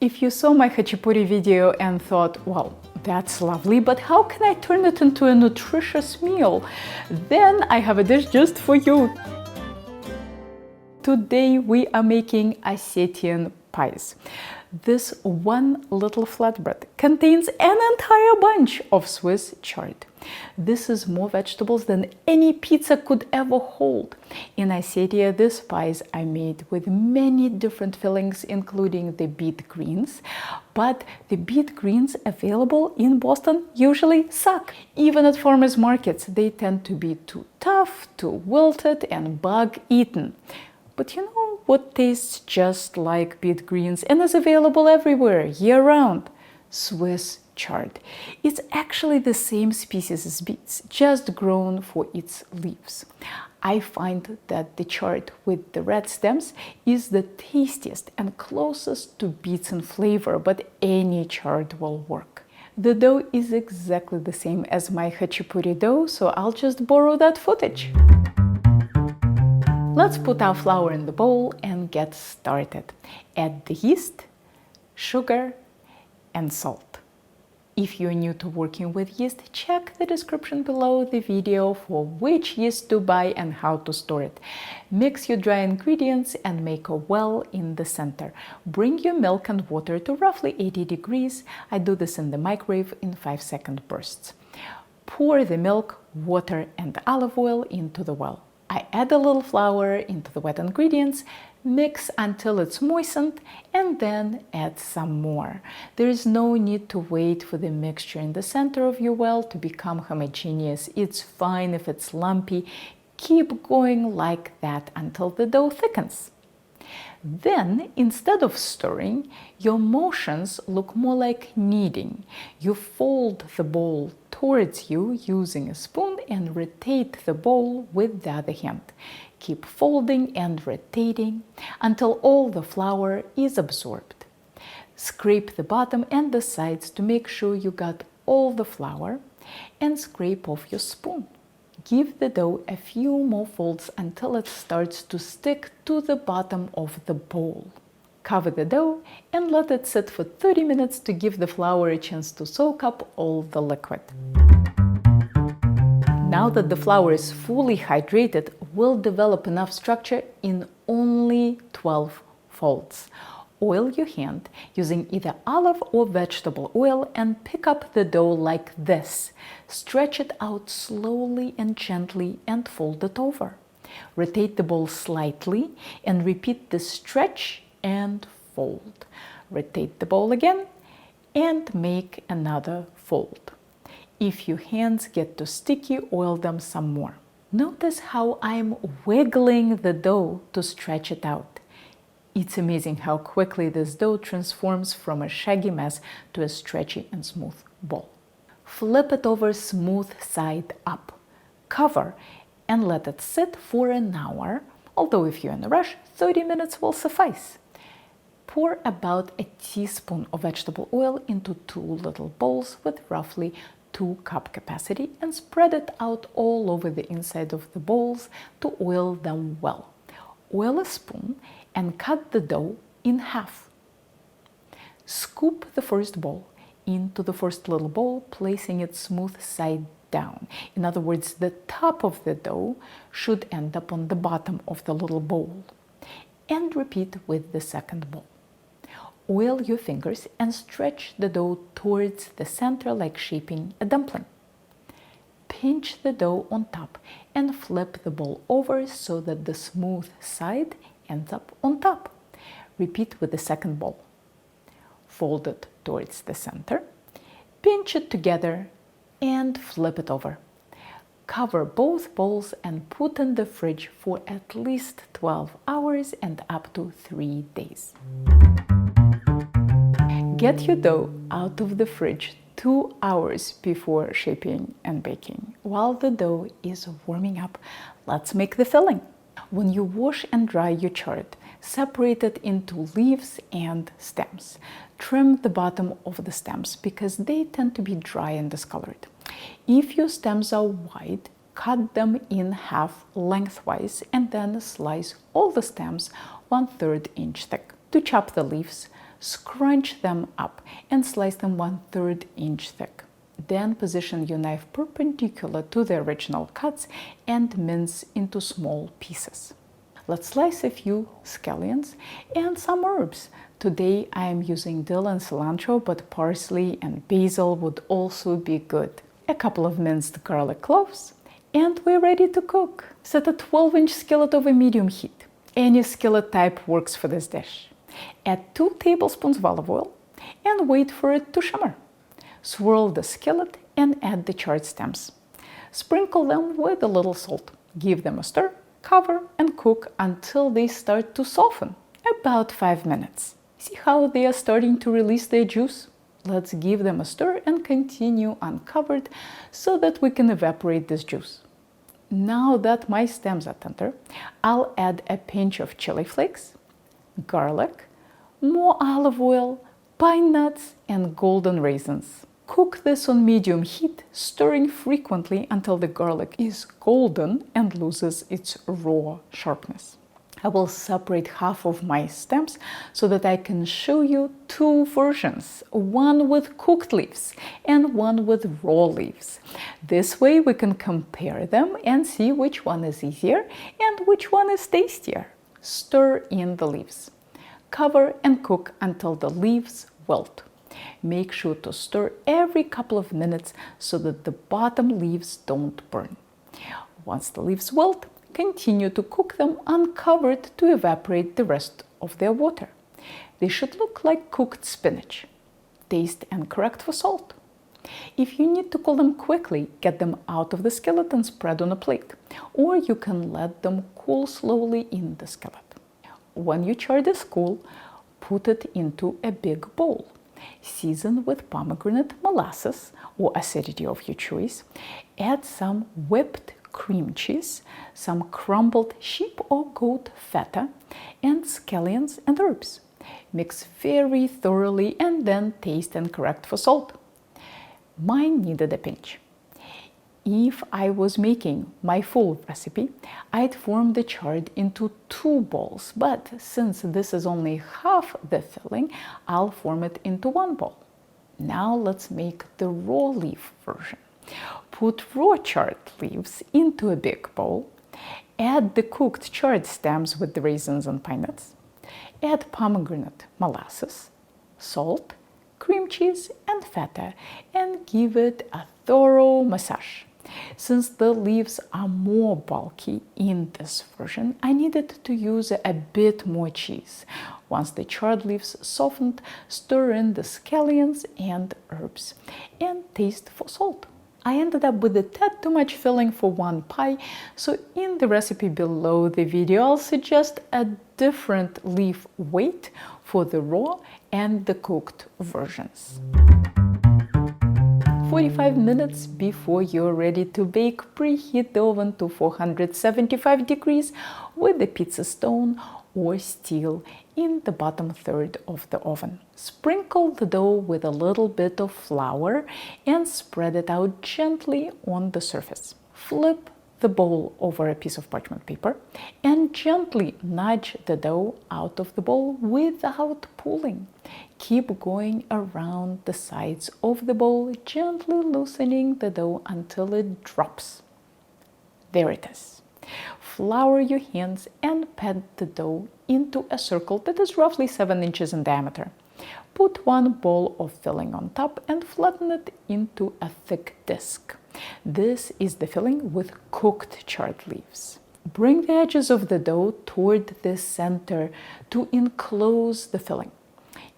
If you saw my hachapuri video and thought, well, that's lovely, but how can I turn it into a nutritious meal? Then I have a dish just for you. Today we are making Ossetian pies. This one little flatbread contains an entire bunch of Swiss chard. This is more vegetables than any pizza could ever hold. In Ossetia, these pies are made with many different fillings, including the beet greens. But the beet greens available in Boston usually suck. Even at farmers markets, they tend to be too tough, too wilted, and bug-eaten. But you know what tastes just like beet greens and is available everywhere, year-round? Swiss chard. It's actually the same species as beets, just grown for its leaves. I find that the chard with the red stems is the tastiest and closest to beets in flavor, but any chard will work. The dough is exactly the same as my hachapuri dough, so I'll just borrow that footage. Let's put our flour in the bowl and get started. Add the yeast, sugar, and salt. If you're new to working with yeast, check the description below the video for which yeast to buy and how to store it. Mix your dry ingredients and make a well in the center. Bring your milk and water to roughly 80 degrees. I do this in the microwave in 5-second bursts. Pour the milk, water, and olive oil into the well. I add a little flour into the wet ingredients, mix until it's moistened, and then add some more. There is no need to wait for the mixture in the center of your well to become homogeneous. It's fine if it's lumpy. Keep going like that until the dough thickens. Then, instead of stirring, your motions look more like kneading. You fold the bowl towards you using a spoon and rotate the bowl with the other hand. Keep folding and rotating until all the flour is absorbed. Scrape the bottom and the sides to make sure you got all the flour and scrape off your spoon. Give the dough a few more folds until it starts to stick to the bottom of the bowl. Cover the dough and let it sit for 30 minutes to give the flour a chance to soak up all the liquid. Now that the flour is fully hydrated, we'll develop enough structure in only 12 folds. Oil your hand using either olive or vegetable oil and pick up the dough like this. Stretch it out slowly and gently and fold it over. Rotate the bowl slightly and repeat the stretch and fold. Rotate the bowl again and make another fold. If your hands get too sticky, oil them some more. Notice how I'm wiggling the dough to stretch it out. It's amazing how quickly this dough transforms from a shaggy mess to a stretchy and smooth ball. Flip it over smooth side up. Cover and let it sit for an hour, although if you're in a rush, 30 minutes will suffice. Pour about a teaspoon of vegetable oil into 2 little bowls with roughly 2-cup capacity and spread it out all over the inside of the bowls to oil them well. Oil a spoon and cut the dough in half. Scoop the first bowl into the first little bowl, placing it smooth side down. In other words, the top of the dough should end up on the bottom of the little bowl. And repeat with the second bowl. Oil your fingers and stretch the dough towards the center like shaping a dumpling. Pinch the dough on top and flip the bowl over so that the smooth side ends up on top. Repeat with the second bowl. Fold it towards the center, pinch it together, and flip it over. Cover both bowls and put in the fridge for at least 12 hours and up to 3 days. Get your dough out of the fridge 2 hours before shaping and baking. While the dough is warming up, let's make the filling. When you wash and dry your chard, separate it into leaves and stems. Trim the bottom of the stems because they tend to be dry and discolored. If your stems are wide, cut them in half lengthwise and then slice all the stems 1/3 inch thick. To chop the leaves, Scrunch them up and slice them 1/3 inch thick. Then position your knife perpendicular to the original cuts and mince into small pieces. Let's slice a few scallions and some herbs. Today I am using dill and cilantro, but parsley and basil would also be good. A couple of minced garlic cloves, and we're ready to cook. Set a 12-inch skillet over medium heat. Any skillet type works for this dish. Add 2 tablespoons of olive oil and wait for it to shimmer. Swirl the skillet and add the chard stems. Sprinkle them with a little salt. Give them a stir, cover, and cook until they start to soften, about 5 minutes. See how they are starting to release their juice? Let's give them a stir and continue uncovered so that we can evaporate this juice. Now that my stems are tender, I'll add a pinch of chili flakes, garlic, more olive oil, pine nuts, and golden raisins. Cook this on medium heat, stirring frequently until the garlic is golden and loses its raw sharpness. I will separate half of my stems so that I can show you 2 versions, one with cooked leaves and one with raw leaves. This way we can compare them and see which one is easier and which one is tastier. Stir in the leaves. Cover and cook until the leaves wilt. Make sure to stir every couple of minutes so that the bottom leaves don't burn. Once the leaves wilt, continue to cook them uncovered to evaporate the rest of their water. They should look like cooked spinach. Taste and correct for salt. If you need to cool them quickly, get them out of the skillet and spread on a plate, or you can let them cool slowly in the skillet. When your chard is cool, put it into a big bowl. Season with pomegranate molasses or acidity of your choice. Add some whipped cream cheese, some crumbled sheep or goat feta, and scallions and herbs. Mix very thoroughly and then taste and correct for salt. Mine needed a pinch. If I was making my full recipe, I'd form the chard into 2 balls, but since this is only half the filling, I'll form it into 1 ball. Now let's make the raw leaf version. Put raw chard leaves into a big bowl. Add the cooked chard stems with the raisins and pine nuts. Add pomegranate molasses, salt, cream cheese, and feta, and give it a thorough massage. Since the leaves are more bulky in this version, I needed to use a bit more cheese. Once the chard leaves softened, stir in the scallions and herbs, and taste for salt. I ended up with a tad too much filling for 1 pie, so in the recipe below the video I'll suggest a different leaf weight for the raw and the cooked versions. 45 minutes before you're ready to bake, preheat the oven to 475 degrees with a pizza stone or steel in the bottom third of the oven. Sprinkle the dough with a little bit of flour and spread it out gently on the surface. Flip the bowl over a piece of parchment paper and gently nudge the dough out of the bowl without pulling. Keep going around the sides of the bowl, gently loosening the dough until it drops. There it is. Flour your hands and pat the dough into a circle that is roughly 7 inches in diameter. Put 1 ball of filling on top and flatten it into a thick disc. This is the filling with cooked chard leaves. Bring the edges of the dough toward the center to enclose the filling.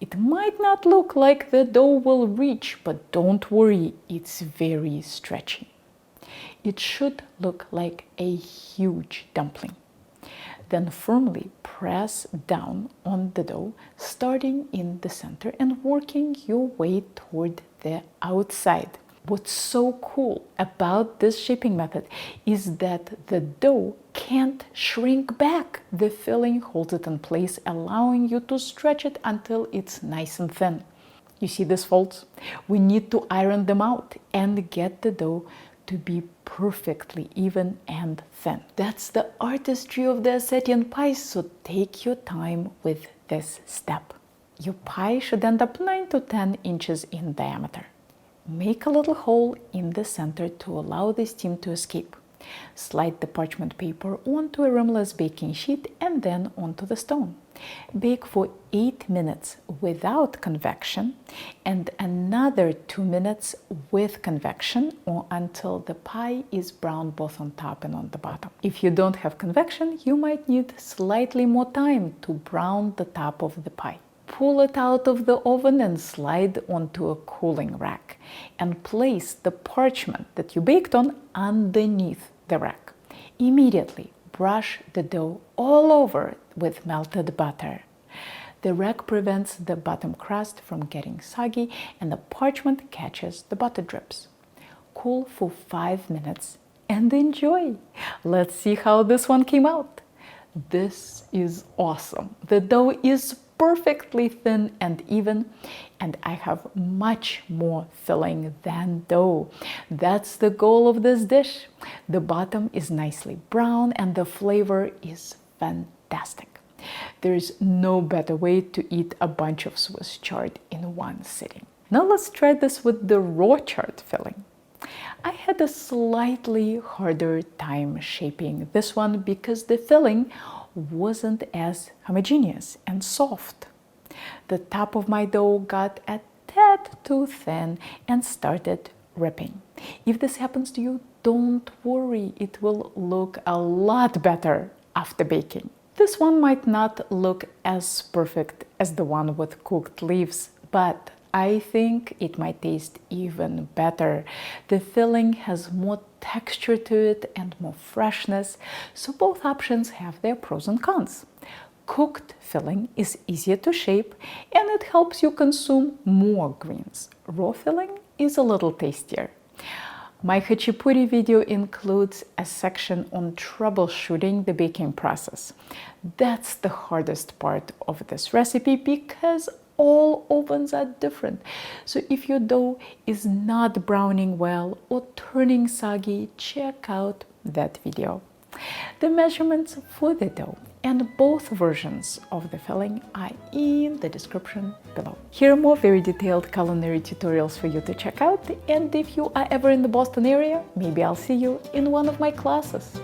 It might not look like the dough will reach, but don't worry, it's very stretchy. It should look like a huge dumpling. Then firmly press down on the dough, starting in the center and working your way toward the outside. What's so cool about this shaping method is that the dough can't shrink back. The filling holds it in place, allowing you to stretch it until it's nice and thin. You see these folds? We need to iron them out and get the dough to be perfectly even and thin. That's the artistry of the Ossetian pies, so take your time with this step. Your pie should end up 9 to 10 inches in diameter. Make a little hole in the center to allow the steam to escape. Slide the parchment paper onto a rimless baking sheet and then onto the stone. Bake for 8 minutes without convection and another 2 minutes with convection, or until the pie is brown both on top and on the bottom. If you don't have convection, you might need slightly more time to brown the top of the pie. Pull it out of the oven and slide onto a cooling rack, and place the parchment that you baked on underneath the rack. Immediately brush the dough all over with melted butter. The rack prevents the bottom crust from getting soggy, and the parchment catches the butter drips. Cool for 5 minutes and enjoy. Let's see how this one came out. This is awesome. The dough is perfectly thin and even, and I have much more filling than dough. That's the goal of this dish. The bottom is nicely brown and the flavor is fantastic. There's no better way to eat a bunch of Swiss chard in one sitting. Now let's try this with the raw chard filling. I had a slightly harder time shaping this one because the filling wasn't as homogeneous and soft. The top of my dough got a tad too thin and started ripping. If this happens to you, don't worry, it will look a lot better after baking. This one might not look as perfect as the one with cooked leaves, but I think it might taste even better. The filling has more texture to it and more freshness, so both options have their pros and cons. Cooked filling is easier to shape and it helps you consume more greens. Raw filling is a little tastier. My Hachipuri video includes a section on troubleshooting the baking process. That's the hardest part of this recipe because all ovens are different. So if your dough is not browning well or turning soggy, check out that video. The measurements for the dough and both versions of the filling are in the description below. Here are more very detailed culinary tutorials for you to check out, and if you are ever in the Boston area, maybe I'll see you in one of my classes.